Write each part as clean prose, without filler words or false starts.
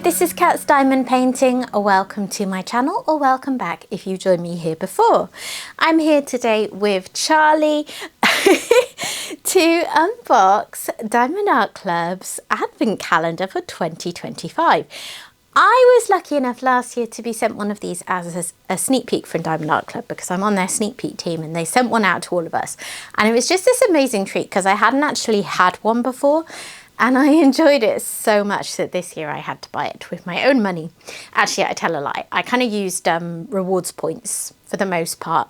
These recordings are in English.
this is Cat's Diamond Painting. Welcome to my channel, or welcome back if you joined me here before. I'm here today with Charlie to unbox Diamond Art Club's Advent Calendar for 2025. I was lucky enough last year to be sent one of these as a sneak peek from Diamond Art Club because I'm on their sneak peek team, and they sent one out to all of us. And it was just this amazing treat because I hadn't actually had one before. And I enjoyed it so much that this year I had to buy it with my own money. Actually, I tell a lie. I kind of used rewards points for the most part.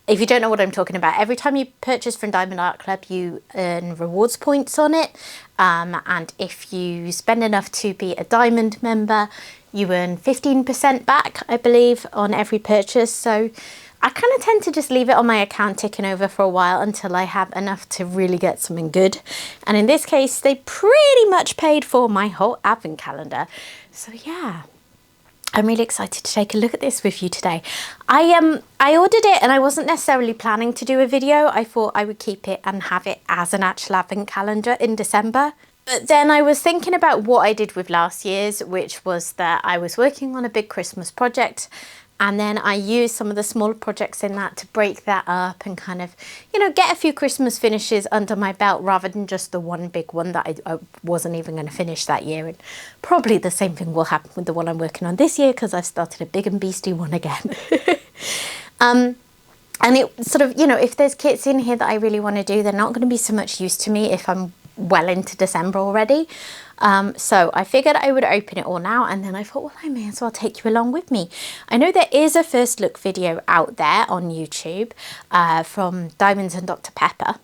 If you don't know what I'm talking about, every time you purchase from Diamond Art Club, you earn rewards points on it. And if you spend enough to be a Diamond member, you earn 15% back, I believe, on every purchase. So I kind of tend to just leave it on my account ticking over for a while until I have enough to really get something good. And in this case, they pretty much paid for my whole advent calendar. So yeah, I'm really excited to take a look at this with you today. I ordered it and I wasn't necessarily planning to do a video. I thought I would keep it and have it as an actual advent calendar in December. But then I was thinking about what I did with last year's, which was that I was working on a big Christmas project. And then I used some of the smaller projects in that to break that up and kind of, you know, get a few Christmas finishes under my belt rather than just the one big one that I wasn't even going to finish that year. And probably the same thing will happen with the one I'm working on this year because I've started a big and beastly one again. And it sort of, you know, if there's kits in here that I really want to do, they're not going to be so much use to me if I'm well into December already. So I figured I would open it all now, and then I thought, well, I may as well take you along with me. I know there is a first look video out there on YouTube from Diamonds and Dr. Pepper,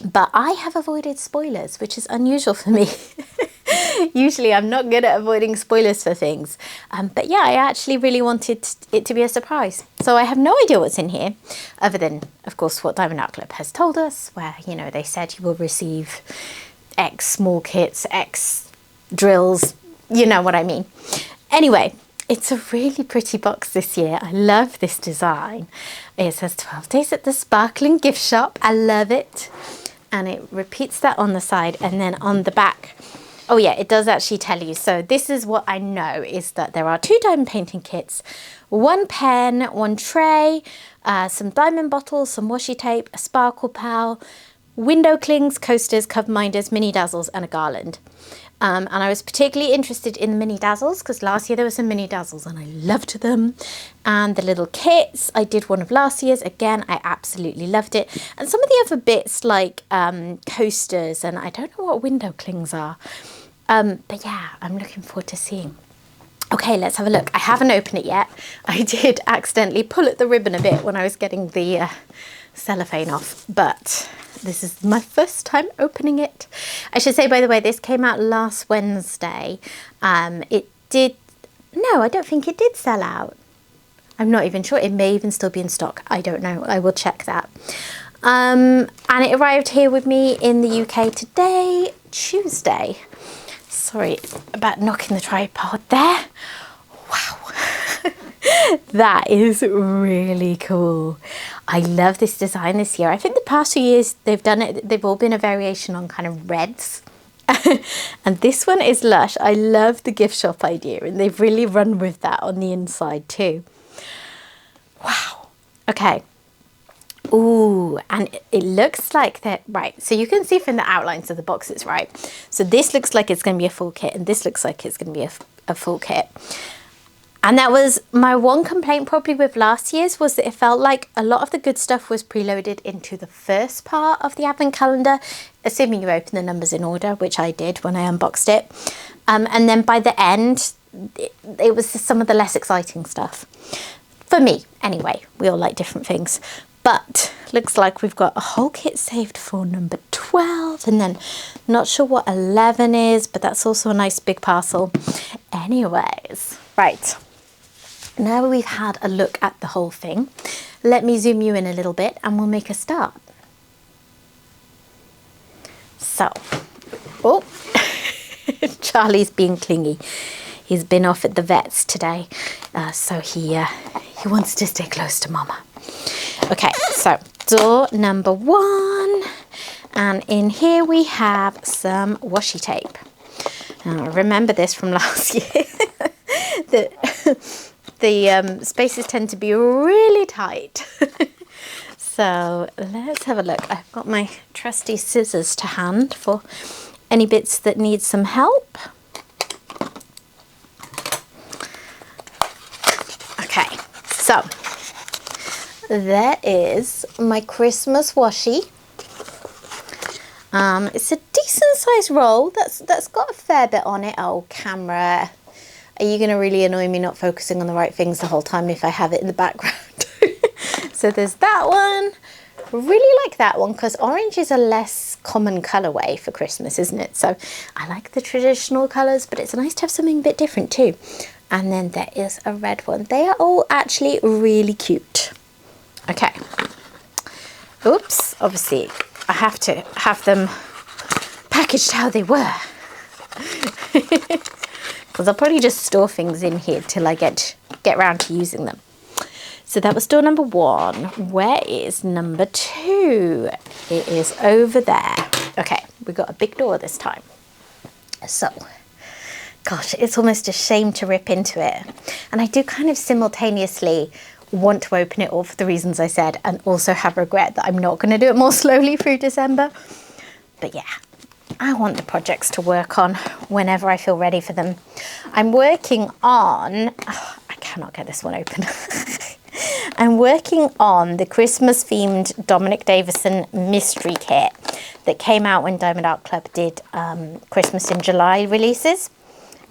but I have avoided spoilers, which is unusual for me. Usually I'm not good at avoiding spoilers for things. But yeah, I actually really wanted it to be a surprise. So I have no idea what's in here, other than, of course, what Diamond Art Club has told us, where, you know, they said you will receive X small kits, X drills, you know what I mean. Anyway, it's a really pretty box this year. I love this design. It says 12 days at the sparkling gift shop. I love it. And it repeats that on the side, and then on the back, oh yeah, it does actually tell you. So this is what I know, is that there are 2 diamond painting kits, 1 pen, 1 tray, some diamond bottles, some washi tape, a sparkle pal, window clings, coasters, cover minders, mini dazzles, and a garland. And I was particularly interested in the mini dazzles because last year there were some mini dazzles and I loved them. And the little kits, I did one of last year's. Again, I absolutely loved it. And some of the other bits like coasters, and I don't know what window clings are. But yeah, I'm looking forward to seeing. Okay, let's have a look. I haven't opened it yet. I did accidentally pull at the ribbon a bit when I was getting the cellophane off, but this is my first time opening it. I should say, by the way, this came out last Wednesday. It did, no, I don't think it did sell out. I'm not even sure. It may even still be in stock. I don't know. I will check that. And it arrived here with me in the UK today, Tuesday. Sorry about knocking the tripod there. Wow. That is really cool. I love this design this year. I think the past few years they've done it, they've all been a variation on kind of reds. And this one is lush. I love the gift shop idea, and they've really run with that on the inside too. Wow. Okay. Ooh, and it looks like that, right, so you can see from the outlines of the boxes, right? So this looks like it's going to be a full kit, and this looks like it's going to be a full kit. And that was my one complaint probably with last year's, was that it felt like a lot of the good stuff was preloaded into the first part of the advent calendar, assuming you open the numbers in order, which I did when I unboxed it. And then by the end, it was some of the less exciting stuff. For me, anyway. We all like different things. But looks like we've got a whole kit saved for number 12, and then not sure what 11 is, but that's also a nice big parcel. Anyways, right. Now we've had a look at the whole thing, let me zoom you in a little bit and we'll make a start. So, oh, Charlie's being clingy. He's been off at the vet's today, so he wants to stay close to Mama. Okay, so door number 1, and in here we have some washi tape. Now, I remember this from last year. the spaces tend to be really tight. So let's have a look. I've got my trusty scissors to hand for any bits that need some help. Okay, so there is my Christmas washi. It's a decent sized roll. That's got a fair bit on it. Oh, camera. Are you going to really annoy me not focusing on the right things the whole time if I have it in the background? So there's that one. Really like that one because orange is a less common colourway for Christmas, isn't it? So I like the traditional colours, but it's nice to have something a bit different too. And then there is a red one. They are all actually really cute. Okay. Oops, obviously I have to have them packaged how they were. Because I'll probably just store things in here till I get round to using them. So that was door number 1. Where is number 2? It is over there. Okay, we got a big door this time. So, gosh, it's almost a shame to rip into it. And I do kind of simultaneously want to open it all for the reasons I said, and also have regret that I'm not going to do it more slowly through December. But yeah, I want the projects to work on whenever I feel ready for them. I'm working on, I cannot get this one open. I'm working on the Christmas themed Dominic Davison mystery kit that came out when Diamond Art Club did Christmas in July releases.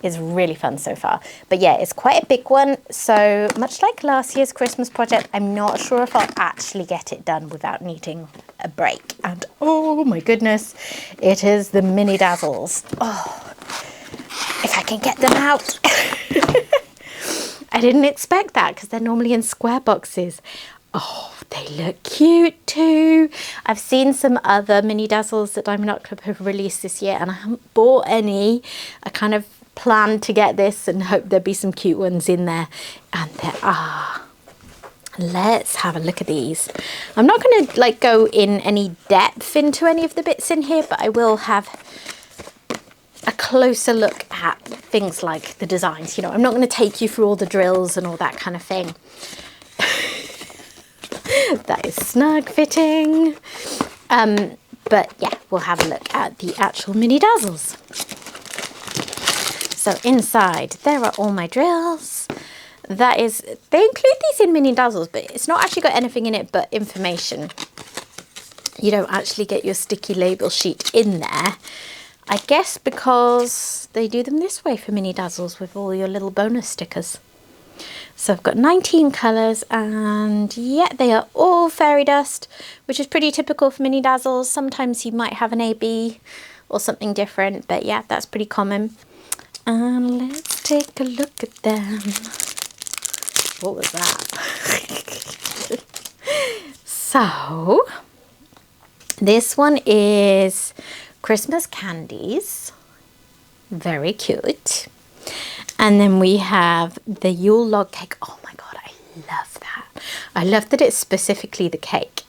It's really fun so far. But yeah, it's quite a big one. So much like last year's Christmas project, I'm not sure if I'll actually get it done without needing a break. And oh my goodness, it is the mini dazzles. Oh, if I can get them out. I didn't expect that because they're normally in square boxes. Oh, they look cute too. I've seen some other mini dazzles that Diamond Art Club have released this year and I haven't bought any. I kind of planned to get this and hope there'd be some cute ones in there. And there are. Let's have a look at these. I'm not going to like go in any depth into any of the bits in here, but I will have a closer look at things like the designs. You know, I'm not going to take you through all the drills and all that kind of thing. That is snug fitting. But yeah, we'll have a look at the actual mini dazzles. So inside there are all my drills. That is, they include these in mini dazzles, but it's not actually got anything in it but information. You don't actually get your sticky label sheet in there. I guess because they do them this way for mini dazzles with all your little bonus stickers. So I've got 19 colours and yeah, they are all fairy dust, which is pretty typical for mini dazzles. Sometimes you might have an AB or something different, but yeah, that's pretty common. And let's take a look at them. What was that? So this one is Christmas candies. Very cute. And then we have the Yule log cake. Oh my God, I love that. I love that it's specifically the cake.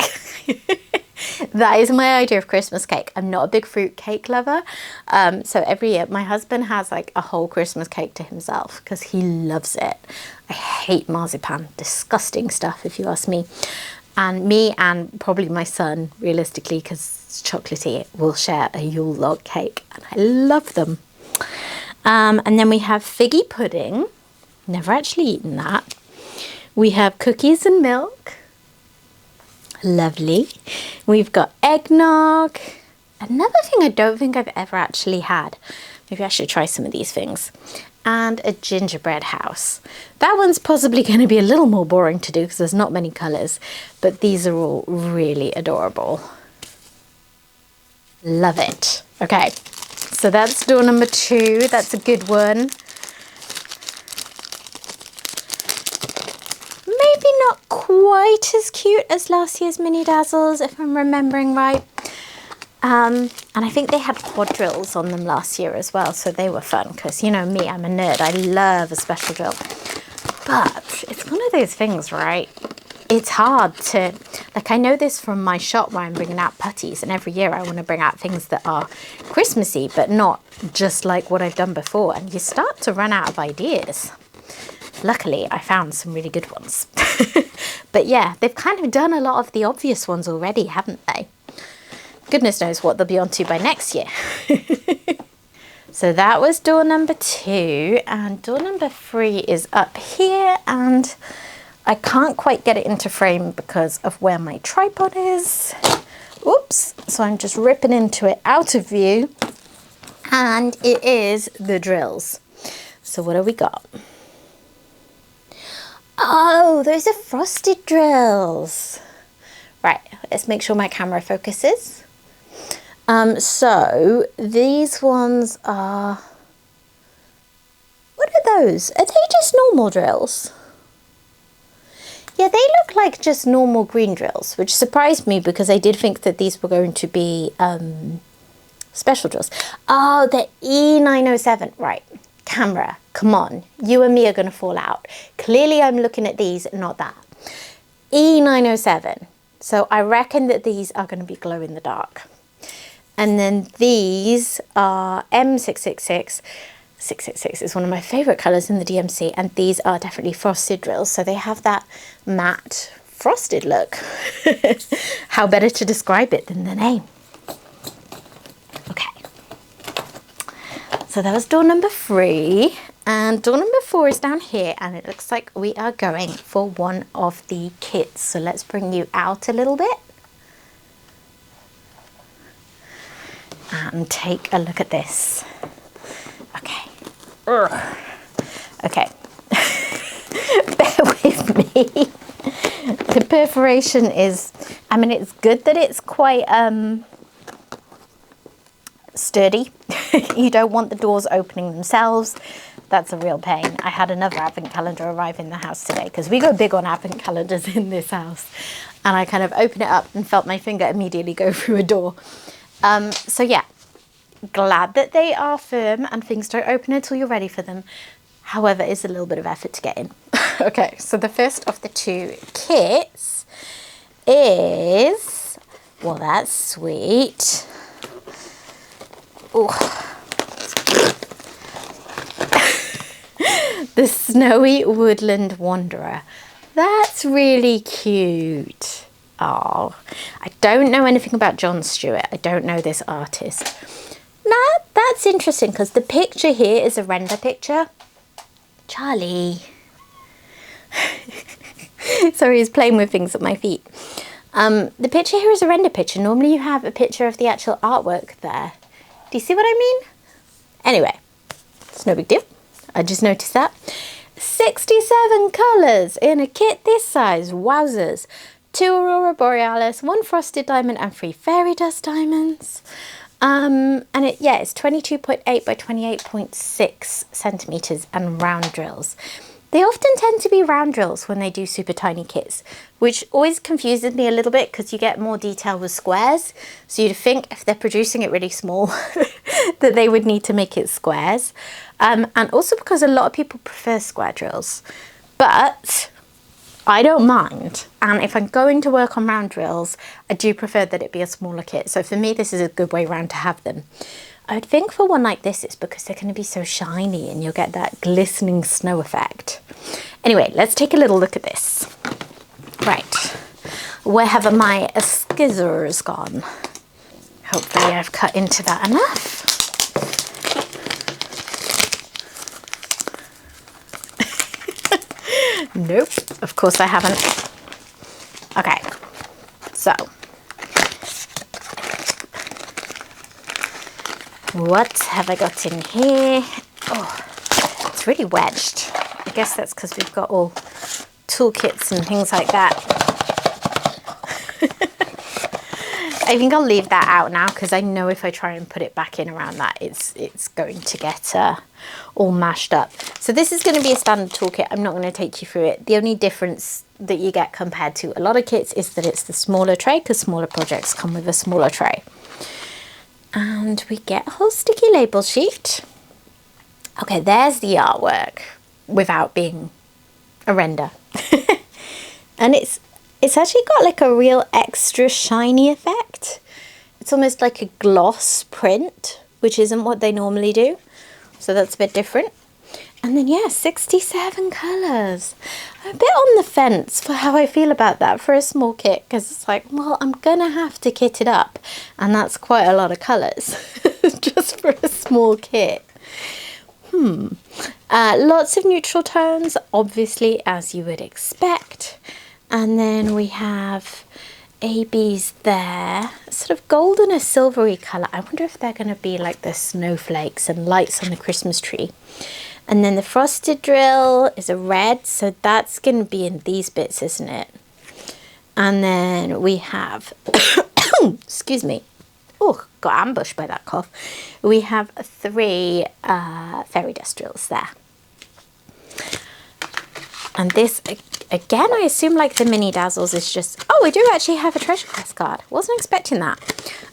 That is my idea of Christmas cake. I'm not a big fruit cake lover. So every year my husband has like a whole Christmas cake to himself because he loves it. I hate marzipan. Disgusting stuff if you ask me. And me and probably my son, realistically, because it's chocolatey, will share a Yule log cake. And I love them. And then we have figgy pudding. Never actually eaten that. We have cookies and milk. Lovely. We've got eggnog. Another thing I don't think I've ever actually had. Maybe I should try some of these things. And a gingerbread house. That one's possibly going to be a little more boring to do because there's not many colours. But these are all really adorable. Love it. Okay. So that's door number 2. That's a good one. Maybe not quite as cute as last year's mini dazzles, if I'm remembering right. And I think they had quadrilles on them last year as well, so they were fun because, you know me, I'm a nerd. I love a special drill. But it's one of those things, right? It's hard to, like, I know this from my shop where I'm bringing out putties, and every year I want to bring out things that are Christmassy, but not just like what I've done before, and you start to run out of ideas. Luckily, I found some really good ones. But yeah, they've kind of done a lot of the obvious ones already, haven't they? Goodness knows what they'll be onto by next year. So that was door number 2, and door number 3 is up here, and I can't quite get it into frame because of where my tripod is. Oops, so I'm just ripping into it out of view, and it is the drills. So what have we got? Oh, those are frosted drills. Right, let's make sure my camera focuses. So these ones are, what are those? Are they just normal drills? Yeah, they look like just normal green drills, which surprised me because I did think that these were going to be special drills. Oh, the E907, right. Camera, come on, you and me are going to fall out. Clearly I'm looking at these, not that. E907. So I reckon that these are going to be glow in the dark. And then these are M666. 666 is one of my favourite colours in the DMC, and these are definitely frosted drills. So they have that matte frosted look. How better to describe it than the name? Okay. So that was door number 3, and door number 4 is down here, and it looks like we are going for one of the kits. So let's bring you out a little bit and take a look at this. Okay. Ugh. Okay. Bear with me. The perforation is, I mean, it's good that it's quite sturdy. You don't want the doors opening themselves. That's a real pain. I had another advent calendar arrive in the house today because we go big on advent calendars in this house, and I kind of opened it up and felt my finger immediately go through a door. So yeah, glad that they are firm and things don't open until you're ready for them. However, it's a little bit of effort to get in. Okay, so the first of the 2 kits is, well, that's sweet. Oh. The Snowy Woodland Wanderer. That's really cute. Oh, I don't know anything about John Stewart. I don't know this artist. Now, that's interesting because the picture here is a render picture. Charlie. Sorry, he's playing with things at my feet. The picture here is a render picture. Normally you have a picture of the actual artwork there. Do you see what I mean? Anyway, it's no big deal. I just noticed that. 67 colours in a kit this size. Wowzers. 2 Aurora Borealis, 1 Frosted Diamond, and 3 Fairy Dust Diamonds. And it's 22.8 by 28.6 centimetres and round drills. They often tend to be round drills when they do super tiny kits, which always confuses me a little bit because you get more detail with squares. So you'd think if they're producing it really small that they would need to make it squares. And also because a lot of people prefer square drills. But I don't mind, and if I'm going to work on round drills, I do prefer that it be a smaller kit. So for me, this is a good way round to have them. I would think for one like this, it's because they're going to be so shiny and you'll get that glistening snow effect. Anyway, let's take a little look at this. Right, where have my scissors gone? Hopefully I've cut into that enough. Nope, of course I haven't. Okay, so what have I got in here? Oh, it's really wedged. I guess that's because we've got all toolkits and things like that. I think I'll leave that out now because I know if I try and put it back in around that, it's going to get all mashed up. So this is going to be a standard toolkit. I'm not going to take you through it. The only difference that you get compared to a lot of kits is that it's the smaller tray, because smaller projects come with a smaller tray. And we get a whole sticky label sheet. Okay, there's the artwork without being a render. And it's actually got like a real extra shiny effect. It's almost like a gloss print, which isn't what they normally do. So that's a bit different. And then, yeah, 67 colours. I'm a bit on the fence for how I feel about that for a small kit, because it's like, well, I'm going to have to kit it up. And that's quite a lot of colours just for a small kit. Lots of neutral tones, obviously, as you would expect. And then we have ABs there, sort of golden or silvery colour. I wonder if they're going to be like the snowflakes and lights on the Christmas tree. And then the frosted drill is a red, so that's going to be in these bits, isn't it? And then we have, excuse me, oh, got ambushed by that cough. We have 3 fairy dust drills there. And this, again, I assume like the mini dazzles is just, oh, we do actually have a treasure quest card. Wasn't expecting that.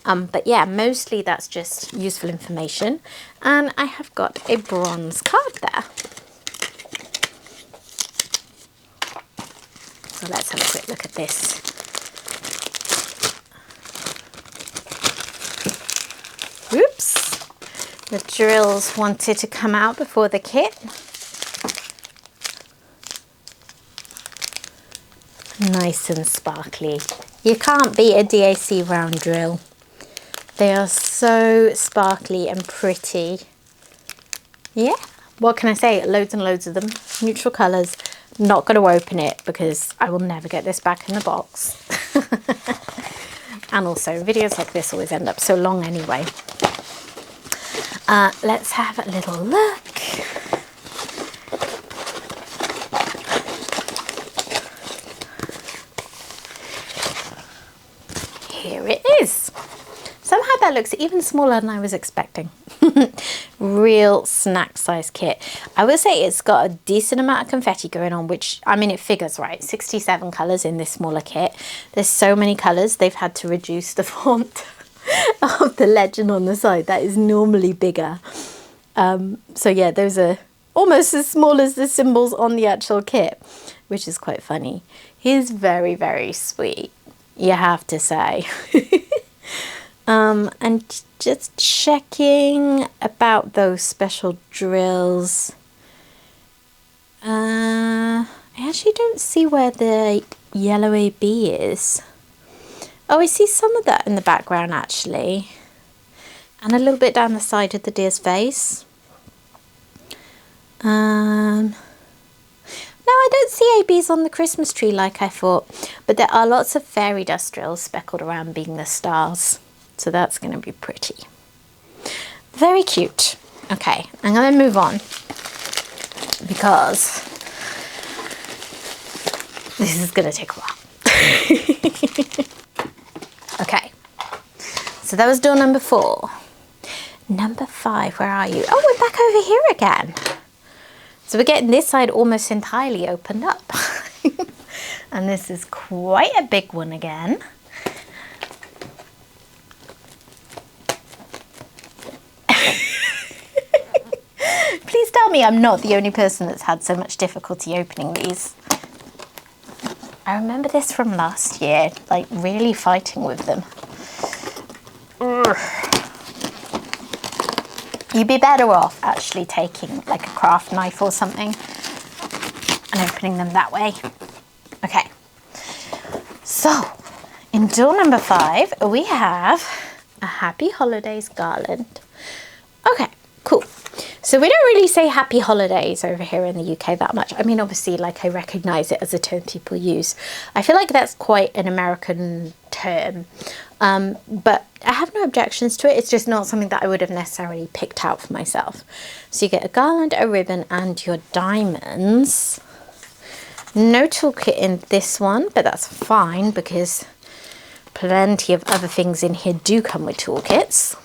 But yeah, mostly that's just useful information. And I have got a bronze card there. So let's have a quick look at this. Oops. The drills wanted to come out before the kit. Nice and sparkly. You can't beat a DAC round drill. They are so sparkly and pretty. Yeah, what can I say? Loads and loads of them. Neutral colours. Not going to open it because I will never get this back in the box. And also, videos like this always end up so long anyway. Let's have a little look. Here it is. Somehow that looks even smaller than I was expecting. Real snack size kit. I will say it's got a decent amount of confetti going on, which, I mean, it figures, right? 67 colours in this smaller kit. There's so many colours, they've had to reduce the font of the legend on the side. That is normally bigger. So yeah, those are almost as small as the symbols on the actual kit, which is quite funny. He's very, very sweet, you have to say. And just checking about those special drills. I actually don't see where the yellow AB is. Oh, I see some of that in the background actually. And a little bit down the side of the deer's face. No, I don't see ABs on the Christmas tree like I thought. But there are lots of fairy dust drills speckled around being the stars. So that's going to be pretty. Very cute. Okay, I'm going to move on because this is going to take a while. Okay, so that was door number 4. Number 5, where are you? Oh, we're back over here again. So we're getting this side almost entirely opened up. And this is quite a big one again. Please tell me I'm not the only person that's had so much difficulty opening these. I remember this from last year, like really fighting with them. Ugh. You'd be better off actually taking like a craft knife or something and opening them that way. Okay, so in door number 5 we have a Happy Holidays garland. Okay, cool. So we don't really say Happy Holidays over here in the UK that much. I mean, obviously, like, I recognise it as a term people use. I feel like that's quite an American term. But I have no objections to it. It's just not something that I would have necessarily picked out for myself. So you get a garland, a ribbon, and your diamonds. No toolkit in this one, but that's fine because plenty of other things in here do come with toolkits.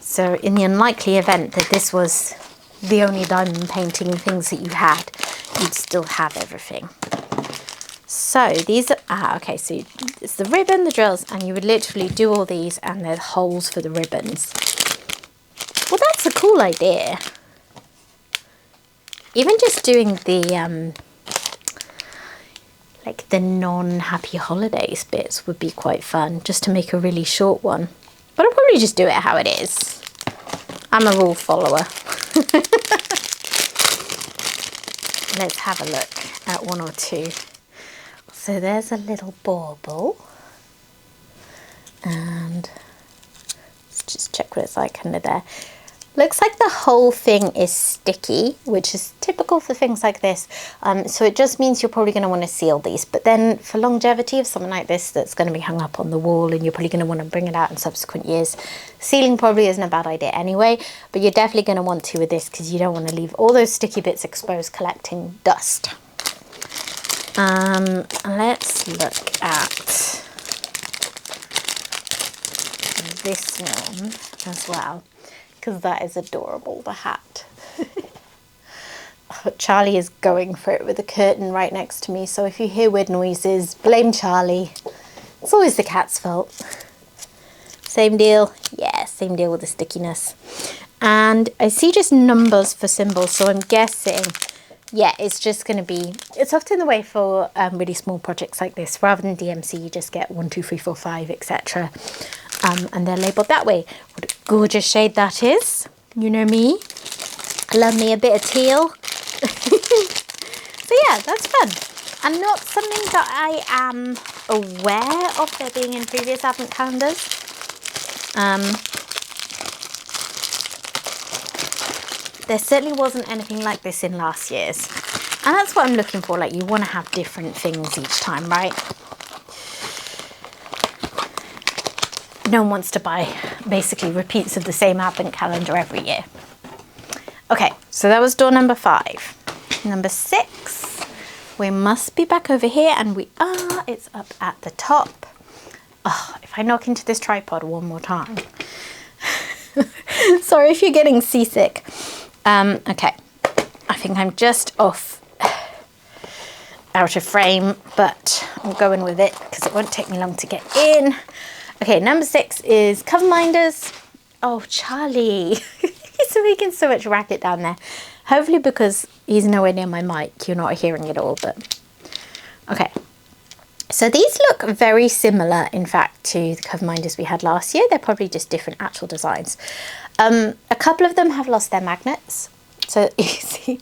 So in the unlikely event that this was the only diamond painting things that you had, you'd still have everything. So these are, okay, so it's the ribbon, the drills, and you would literally do all these and there's holes for the ribbons. Well, that's a cool idea. Even just doing the, like the non-Happy Holidays bits would be quite fun, just to make a really short one. But I'll probably just do it how it is. I'm a rule follower. Let's have a look at one or two. So there's a little bauble. And let's just check what it's like under there. Looks like the whole thing is sticky, which is typical for things like this. So it just means you're probably going to want to seal these. But then for longevity of something like this that's going to be hung up on the wall and you're probably going to want to bring it out in subsequent years, sealing probably isn't a bad idea anyway. But you're definitely going to want to with this because you don't want to leave all those sticky bits exposed collecting dust. Let's look at this one as well, because that is adorable, the hat. Oh, Charlie is going for it with the curtain right next to me, so if you hear weird noises, blame Charlie. It's always the cat's fault. Same deal. Yeah, same deal with the stickiness. And I see just numbers for symbols, so I'm guessing, yeah, it's just going to be, it's often the way for really small projects like this. Rather than DMC, you just get 1, 2, 3, 4, 5, etc. And they're labelled that way. What a gorgeous shade that is. You know me. I love me a bit of teal. So yeah, that's fun. And not something that I am aware of there being in previous advent calendars. There certainly wasn't anything like this in last year's. And that's what I'm looking for. Like, you want to have different things each time, right? No one wants to buy basically repeats of the same advent calendar every year. Okay, so that was door number 5. Number 6, we must be back over here, and we are. It's up at the top. Oh, if I knock into this tripod one more time. Sorry if you're getting seasick. Okay, I think I'm just off out of frame, but I'm going with it because it won't take me long to get in. Okay, number 6 is cover minders. Oh, Charlie. He's making so much racket down there. Hopefully because he's nowhere near my mic, you're not hearing it all, but okay. So these look very similar, in fact, to the cover minders we had last year. They're probably just different actual designs. A couple of them have lost their magnets. So you see,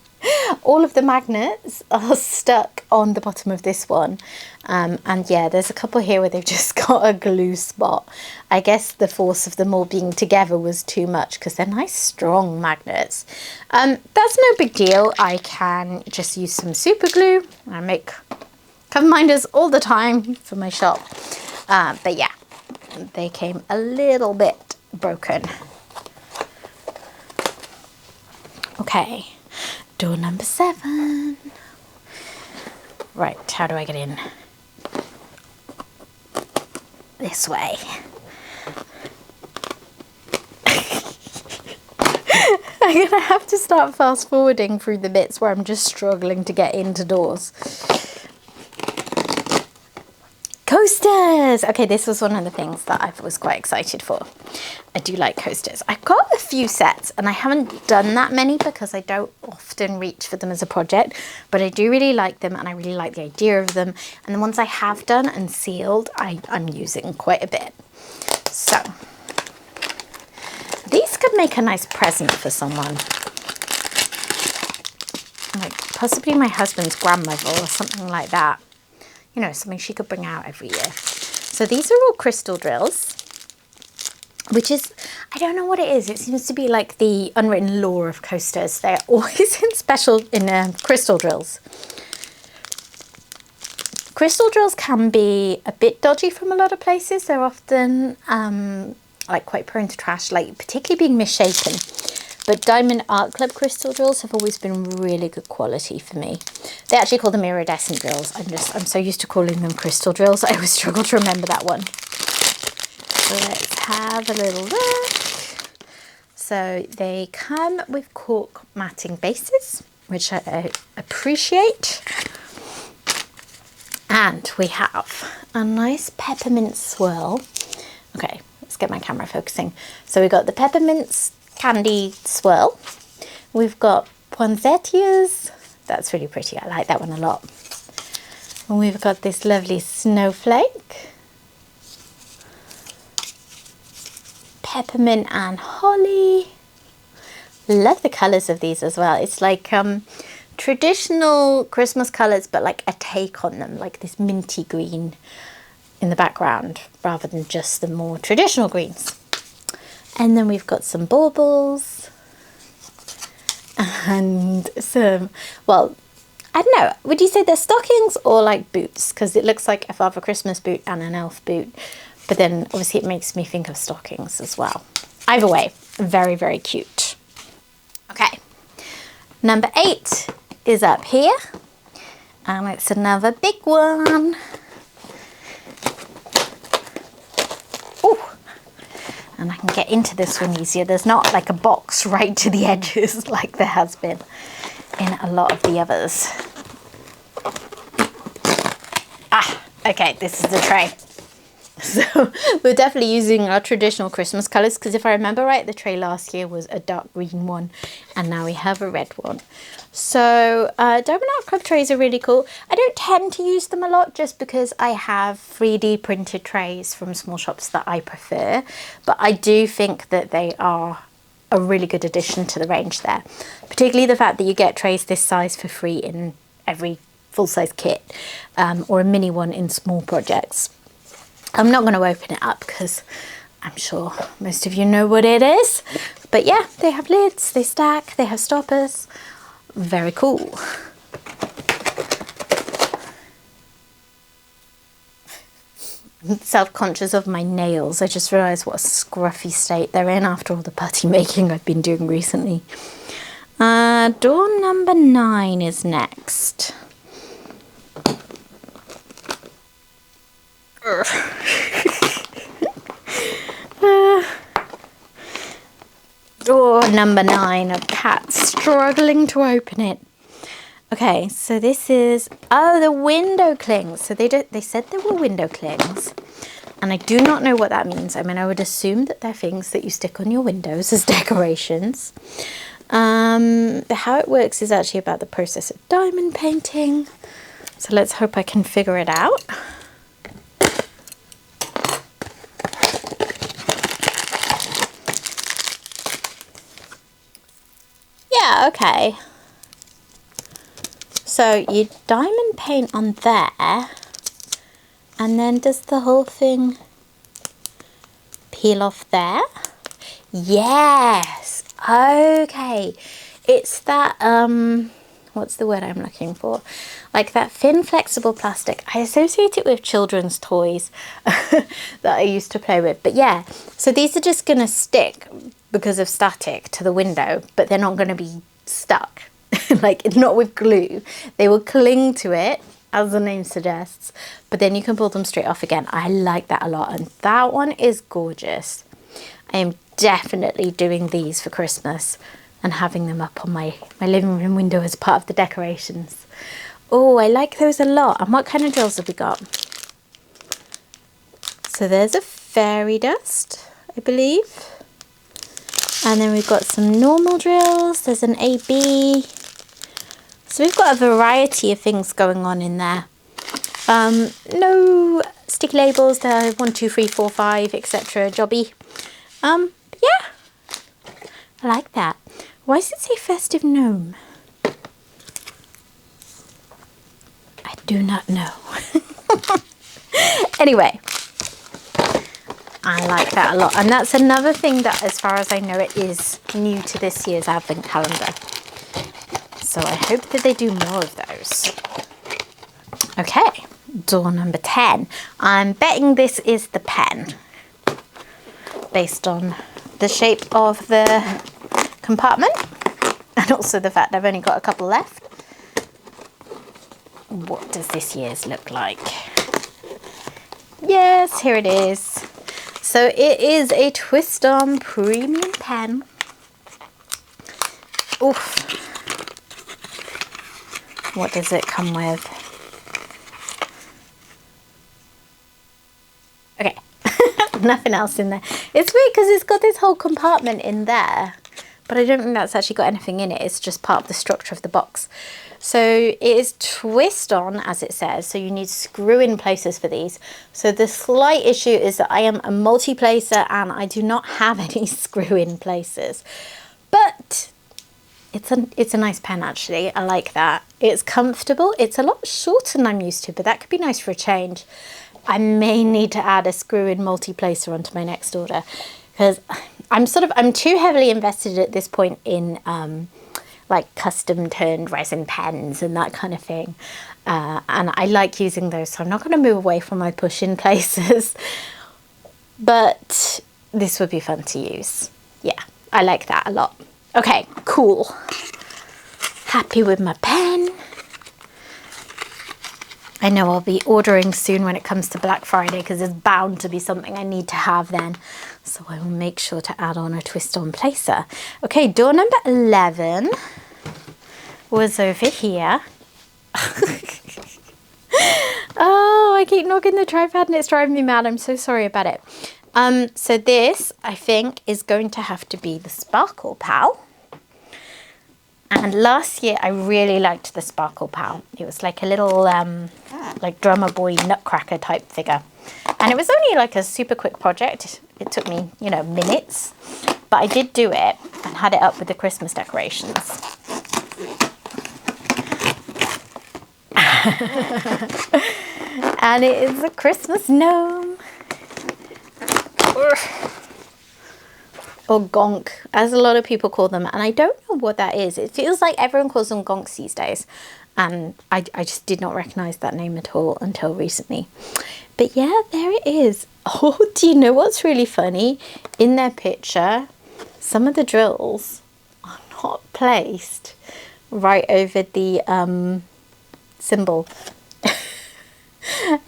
all of the magnets are stuck on the bottom of this one. And yeah, there's a couple here where they've just got a glue spot. I guess the force of them all being together was too much because they're nice, strong magnets. That's no big deal. I can just use some super glue. I make cover minders all the time for my shop. But yeah, they came a little bit broken. Okay, door number 7. Right, how do I get in? This way. I'm gonna have to start fast forwarding through the bits where I'm just struggling to get into doors. Coasters! Okay, this was one of the things that I was quite excited for. I do like coasters. I've got a few sets and I haven't done that many because I don't often reach for them as a project, but I do really like them and I really like the idea of them. And the ones I have done and sealed, I'm using quite a bit. So, these could make a nice present for someone. Like possibly my husband's grandmother or something like that. You know, something she could bring out every year. So these are all crystal drills, which is, I don't know what it is. It seems to be like the unwritten law of coasters. They're always in crystal drills. Crystal drills can be a bit dodgy from a lot of places. They're often like quite prone to trash, like particularly being misshapen. But Diamond Art Club crystal drills have always been really good quality for me. They actually call them iridescent drills. I'm so used to calling them crystal drills. I always struggle to remember that one. So let's have a little look. So they come with cork matting bases, which I appreciate. And we have a nice peppermint swirl. Okay, let's get my camera focusing. So we've got the peppermint candy swirl. We've got poinsettias. That's really pretty. I like that one a lot. And we've got this lovely snowflake. Peppermint and holly. Love the colours of these as well. It's like traditional Christmas colours, but like a take on them, like this minty green in the background rather than just the more traditional greens. And then we've got some baubles and some, well, I don't know, would you say they're stockings or like boots? Because it looks like a Father Christmas boot and an elf boot, but then obviously it makes me think of stockings as well. Either way, very, very cute. Okay, number 8 is up here, and it's another big one. Oh, and I can get into this one easier. There's not like a box right to the edges like there has been in a lot of the others. Ah, okay, this is the tray. So we're definitely using our traditional Christmas colours, because if I remember right, the tray last year was a dark green one and now we have a red one. So diamond art club trays are really cool. I don't tend to use them a lot just because I have 3D printed trays from small shops that I prefer, but I do think that they are a really good addition to the range there, particularly the fact that you get trays this size for free in every full-size kit, or a mini one in small projects. I'm not going to open it up because I'm sure most of you know what it is. But yeah, they have lids, they stack, they have stoppers. Very cool. I'm self-conscious of my nails. I just realised what a scruffy state they're in after all the putty making I've been doing recently. Door number 9 is next. Door number 9, a cat struggling to open it. Okay, so this is, oh, the window clings. So they said there were window clings, and I do not know what that means. I mean, I would assume that they're things that you stick on your windows as decorations. How it works is actually about the process of diamond painting. So let's hope I can figure it out. Yeah, okay. So you diamond paint on there, and then does the whole thing peel off there? Yes, okay. It's that, what's the word I'm looking for? Like that thin flexible plastic. I associate it with children's toys that I used to play with. But yeah, so these are just going to stick because of static to the window, but they're not going to be stuck. Like, not with glue. They will cling to it, as the name suggests, but then you can pull them straight off again. I like that a lot, and that one is gorgeous. I am definitely doing these for Christmas and having them up on my living room window as part of the decorations. Oh, I like those a lot. And what kind of drills have we got? So there's a fairy dust, I believe. And then we've got some normal drills. There's an AB. So we've got a variety of things going on in there. No sticky labels. There are 1, 2, 3, 4, 5, etc. Jobby. Yeah, I like that. Why does it say festive gnome? I do not know. Anyway, I like that a lot. And that's another thing that, as far as I know, it is new to this year's advent calendar. So I hope that they do more of those. Okay, door number 10. I'm betting this is the pen, based on the shape of the compartment and also the fact I've only got a couple left. What does this year's look like? Yes, here it is. So it is a twist on premium pen. Oof. What does it come with? Okay, nothing else in there. It's weird because it's got this whole compartment in there, but I don't think that's actually got anything in it. It's just part of the structure of the box. So it is twist on, as it says, so you need screw in places for these. So the slight issue is that I am a multi-placer and I do not have any screw in places. But it's a nice pen actually. I like that. It's comfortable. It's a lot shorter than I'm used to, but that could be nice for a change. I may need to add a screw-in multi-placer onto my next order because I'm too heavily invested at this point in like custom turned resin pens and that kind of thing. And I like using those, so I'm not going to move away from my push-in placers. But this would be fun to use. Yeah, I like that a lot. Okay, cool. Happy with my pen. I know I'll be ordering soon when it comes to Black Friday because there's bound to be something I need to have then. So I will make sure to add on a twist-on placer. Okay, door number 11 was over here. Oh, I keep knocking the tripod and it's driving me mad. I'm so sorry about it. So this, I think, is going to have to be the Sparkle Pal. And last year, I really liked the Sparkle Pal. It was like a little, like drummer boy nutcracker type figure. And it was only like a super quick project. It took me, you know, minutes. But I did do it and had it up with the Christmas decorations. And it is a Christmas gnome. Or gonk, as a lot of people call them. And I don't know what that is. It feels like everyone calls them gonks these days. And I just did not recognize that name at all until recently. But yeah, there it is. Oh, do you know what's really funny? In their picture, some of the drills are not placed right over the symbol.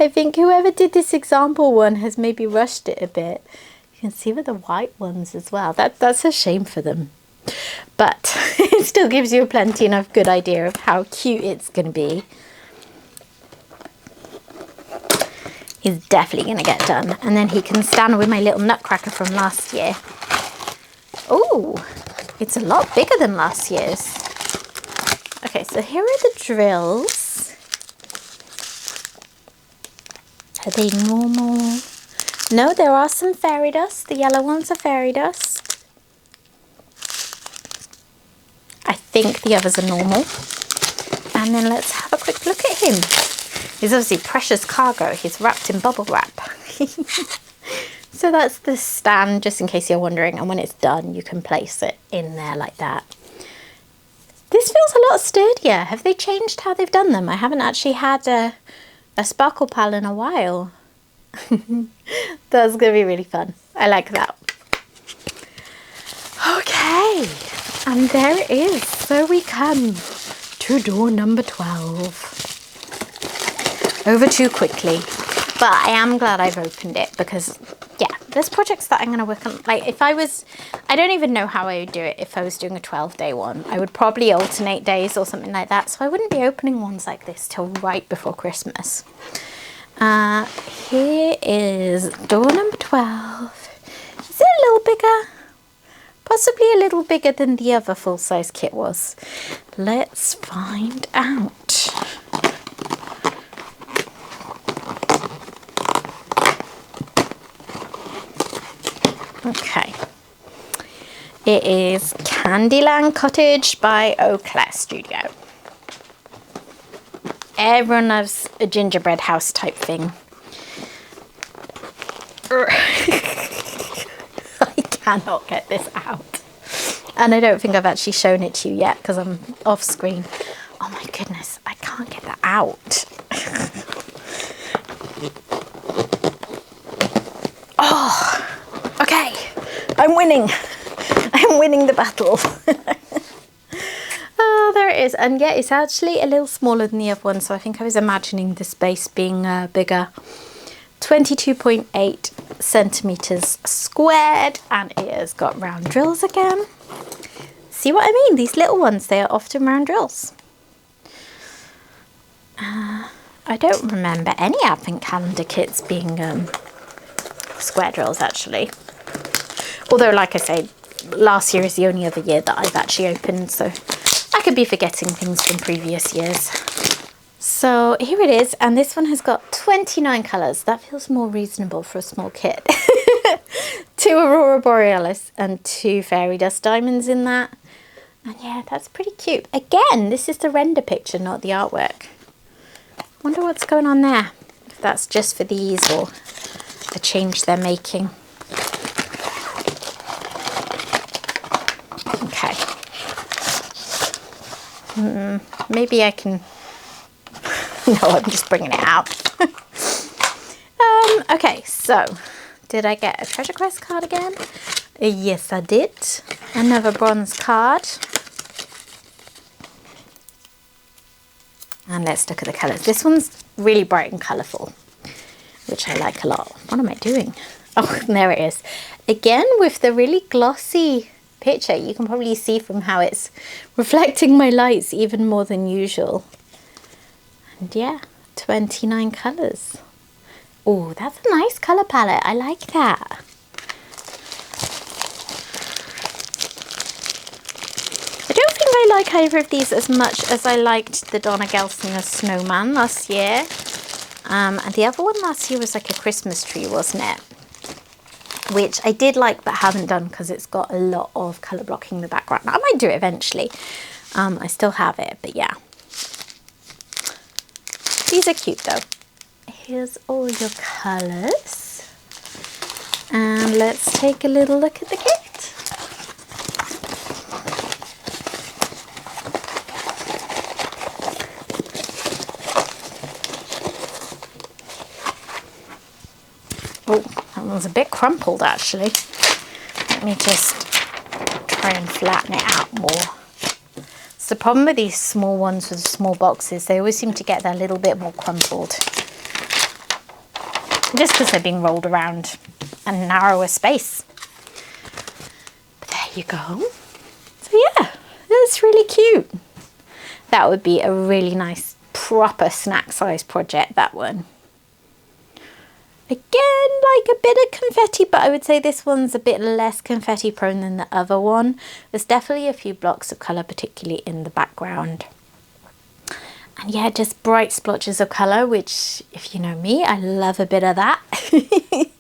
I think whoever did this example one has maybe rushed it a bit. You can see with the white ones as well. That's a shame for them. But it still gives you a plenty enough good idea of how cute it's going to be. He's definitely going to get done. And then he can stand with my little nutcracker from last year. Oh, it's a lot bigger than last year's. Okay, so here are the drills. Are they normal? No, there are some fairy dust. The yellow ones are fairy dust. I think the others are normal. And then let's have a quick look at him. He's obviously precious cargo. He's wrapped in bubble wrap. So that's the stand, just in case you're wondering. And when it's done, you can place it in there like that. This feels a lot sturdier. Have they changed how they've done them? I haven't actually had a Sparkle Pal in a while. That's going to be really fun. I like that. Okay, and there it is. So we come to door number 12. Over too quickly, but I am glad I've opened it because, yeah, there's projects that I'm going to work on. Like if I don't even know how I would do it if I was doing a 12-day one. I would probably alternate days or something like that. So I wouldn't be opening ones like this till right before Christmas. Here is door number 12. Is it a little bigger? Possibly a little bigger than the other full-size kit was. Let's find out. Okay. It is Candyland Cottage by Eau Claire Studio. Everyone loves a gingerbread house type thing. I cannot get this out. And I don't think I've actually shown it to you yet because I'm off screen. Oh my goodness, I can't get that out. Oh, okay. I'm winning. I'm winning the battle. Oh, there it is. And yeah, it's actually a little smaller than the other one. So I think I was imagining the space being bigger. 22.8 centimeters squared. And it has got round drills again. See what I mean? These little ones, they are often round drills. I don't remember any advent calendar kits being square drills actually. Although, like I say, last year is the only other year that I've actually opened, so I could be forgetting things from previous years. So here it is, and this one has got 29 colours. That feels more reasonable for a small kit. 2 Aurora Borealis and 2 fairy dust diamonds in that. And yeah, that's pretty cute. Again, this is the render picture, not the artwork. Wonder what's going on there. If that's just for these or a change they're making. Okay. Maybe I can... No, I'm just bringing it out. Okay, so did I get a Treasure Quest card again? Yes, I did. Another bronze card. And let's look at the colours. This one's really bright and colourful, which I like a lot. What am I doing? Oh, there it is. Again, with the really glossy picture, you can probably see from how it's reflecting my lights even more than usual. And yeah, 29 colours. Oh, that's a nice colour palette. I like that. I don't think I like either of these as much as I liked the Donna Gelsinger Snowman last year. And the other one last year was like a Christmas tree, wasn't it? Which I did like but haven't done because it's got a lot of colour blocking the background. I might do it eventually. I still have it, but yeah. These are cute though. Here's all your colours. And let's take a little look at the kit. Oh, that one's a bit crumpled actually. Let me just try and flatten it out more. It's the problem with these small ones with small boxes. They always seem to get that little bit more crumpled. Just because they're being rolled around a narrower space. But there you go. So yeah, that's really cute. That would be a really nice proper snack size project, that one. Again, like a bit of confetti, but I would say this one's a bit less confetti prone than the other one. There's definitely a few blocks of colour, particularly in the background. And yeah, just bright splotches of colour, which, if you know me, I love a bit of that. I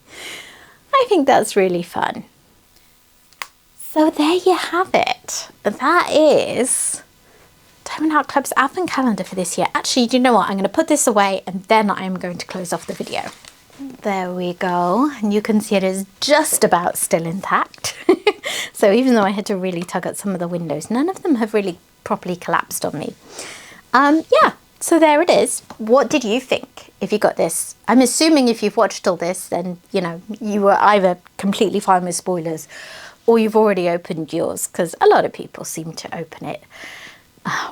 think that's really fun. So there you have it. That is Diamond Art Club's advent calendar for this year. Actually, do you know what? I'm going to put this away and then I'm going to close off the video. There we go. And you can see it is just about still intact. So even though I had to really tug at some of the windows, none of them have really properly collapsed on me. Yeah, so there it is. What did you think if you got this? I'm assuming if you've watched all this, then, you know, you were either completely fine with spoilers or you've already opened yours, because a lot of people seem to open it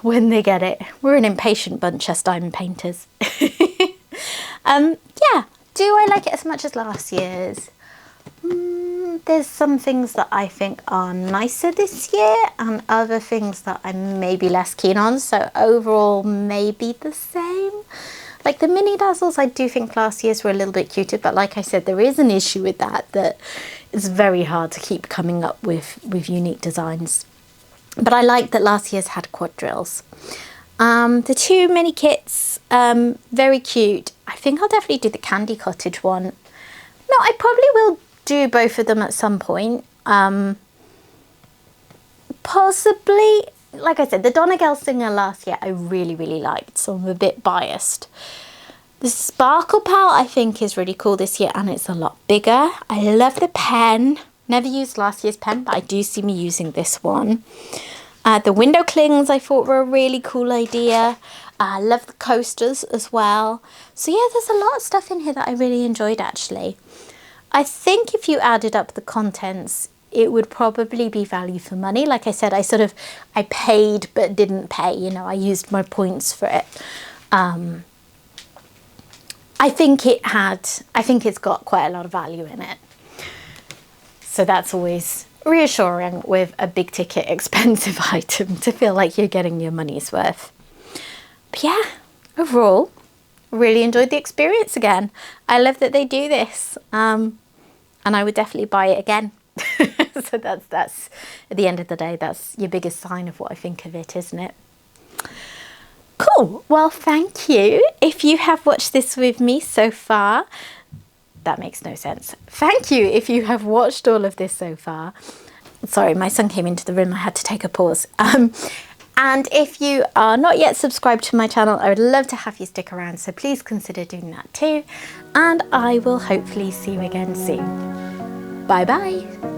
when they get it. We're an impatient bunch, us diamond painters. Yeah, do I like it as much as last year's? There's some things that I think are nicer this year and other things that I'm maybe less keen on. So overall, maybe the same. Like the mini dazzles, I do think last year's were a little bit cuter. But like I said, there is an issue with that it's very hard to keep coming up with unique designs. But I like that last year's had quad drills. The two mini kits, very cute. I think I'll definitely do the Candy Cottage one. No, I probably will do both of them at some point. Possibly, like I said, the Donna Gelsinger last year I really, really liked, so I'm a bit biased. The Sparkle Pal I think is really cool this year, and it's a lot bigger. I love the pen. Never used last year's pen, but I do see me using this one. The window clings I thought were a really cool idea. I love the coasters as well. So yeah, there's a lot of stuff in here that I really enjoyed actually. I think if you added up the contents, it would probably be value for money. Like I said, I paid but didn't pay, you know, I used my points for it. I think it's got quite a lot of value in it. So that's always reassuring with a big ticket expensive item to feel like you're getting your money's worth. But yeah, overall, really enjoyed the experience again. I love that they do this. And I would definitely buy it again. So that's at the end of the day, that's your biggest sign of what I think of it, isn't it? Cool. Well, thank you. If you have watched this with me so far, that makes no sense. Thank you if you have watched all of this so far. Sorry, my son came into the room. I had to take a pause. And if you are not yet subscribed to my channel, I would love to have you stick around. So please consider doing that too. And I will hopefully see you again soon. Bye bye.